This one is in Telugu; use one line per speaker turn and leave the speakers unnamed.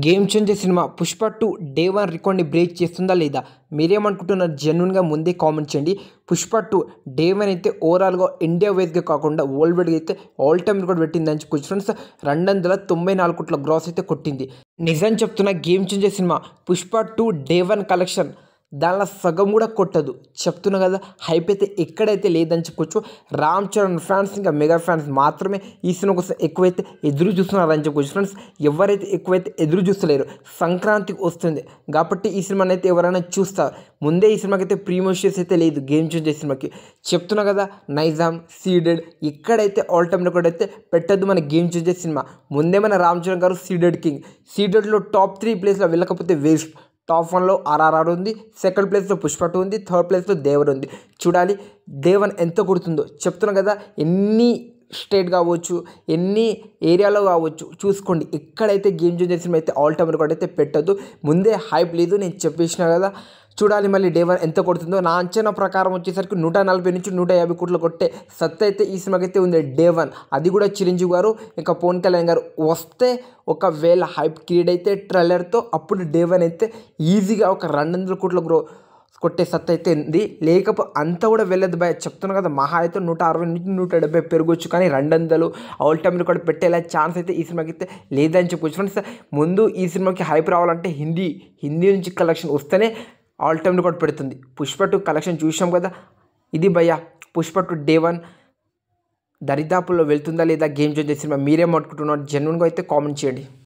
గేమ్ చేంజర్ సినిమా 'పుష్ప 2' డే 1 రికార్డ్‌ని బ్రేక్ చేస్తుందా లేదా? మీరేమనుకుంటున్నారు జెన్యూన్‌గా ముందే కామెంట్ చేయండి. 'పుష్ప 2' డే 1 అయితే ఓవరాల్‌గా ఇండియా వైస్‌గా కాకుండా వరల్డ్ వైడ్‌గా అయితే ఆల్ టైమ్ రికార్డ్ పెట్టిందని చెప్పుకోవచ్చు ఫ్రెండ్స్. 294 కోట్ల గ్రాస్ అయితే కొట్టింది. నిజం చెప్తున్నా గేమ్ చేంజర్ సినిమా 'పుష్ప 2' డే 1 కలెక్షన్ దానిలో సగం కూడా కొట్టదు. చెప్తున్నా కదా, హైప్ అయితే ఎక్కడైతే లేదని చెప్పుకోవచ్చు. రామ్ చరణ్ ఫ్యాన్స్ ఇంకా మెగా ఫ్యాన్స్ మాత్రమే ఈ సినిమా కోసం ఎక్కువైతే ఎదురు చూస్తున్నారని చెప్పుకోవచ్చు ఫ్రెండ్స్. ఎవరైతే ఎక్కువైతే ఎదురు చూస్తలేరు. సంక్రాంతికి వస్తుంది కాబట్టి ఈ సినిమాని అయితే ఎవరైనా చూస్తారు. ముందే ఈ సినిమాకి అయితే ప్రీమియర్ షోస్ అయితే లేదు. గేమ్ చేంజర్ సినిమాకి చెప్తున్నా కదా, నైజాం, సీడెడ్ ఎక్కడైతే ఆల్ టైమ్ రికార్డ్ అయితే పెట్టద్దు మన గేమ్ చేంజర్ సినిమా. ముందే మన రామ్ చరణ్ గారు సీడెడ్ కింగ్. సీడెడ్లో టాప్ 3 ప్లేస్లో వెళ్ళకపోతే వేస్ట్. టాప్ 1లో ఆర్ఆర్ఆర్ ఉంది, సెకండ్ ప్లేస్లో 'పుష్ప 2' ఉంది, థర్డ్ ప్లేస్లో 'దేవర్' ఉంది. చూడాలి డే 1 ఎంత కొడుతుందో. చెప్తున్నా కదా, ఎన్ని స్టేట్ కావచ్చు, ఎన్ని ఏరియాలో కావచ్చు చూసుకోండి. ఎక్కడైతే గేమ్ చేంజర్ సినిమా అయితే ఆల్ టైమ్ రికార్డ్ అయితే పెట్టద్దు. ముందే హైప్ లేదు, నేను చెప్పేసిన కదా. చూడాలి మళ్ళీ డే 1 ఎంత కొడుతుందో. నా అంచనా ప్రకారం వచ్చేసరికి 140 నుంచి 150 కోట్లు కొట్టే సత్తా అయితే ఈ సినిమాకి అయితే ఉంది డే 1. అది కూడా చిరంజీవి గారు ఇంకా పవన్ కళ్యాణ్ గారు వస్తే, ఒకవేళ హైప్ క్రియేట్ అయితే ట్రైలర్తో, అప్పుడు డే 1 అయితే ఈజీగా ఒక 200 కోట్ల కొట్టే సత్తా అయితే ఉంది. లేకపోతే అంతా కూడా వెళ్ళదు భయ. చెప్తున్నా కదా, మహా అయితే 160 నుంచి 170 పెరగొచ్చు, కానీ 200 ఆల్ టైమ్ రికార్డ్ పెట్టేలా ఛాన్స్ అయితే ఈ సినిమాకి అయితే లేదని చెప్పొచ్చు ఫ్రెండ్స్. ముందు ఈ సినిమాకి హైప్ రావాలంటే హిందీ నుంచి కలెక్షన్ వస్తేనే ఆల్ టైమ్ రికార్డ్ పెడుతుంది. 'పుష్ప 2' కలెక్షన్ చూసాం కదా. ఇది భయ్య 'పుష్ప 2' డే 1 దరిదాపుల్లో వెళ్తుందా లేదా గేమ్ చేంజర్ సినిమా? మీరేమనుకుంటున్నారు జెన్యూన్గా అయితే కామెంట్ చేయండి.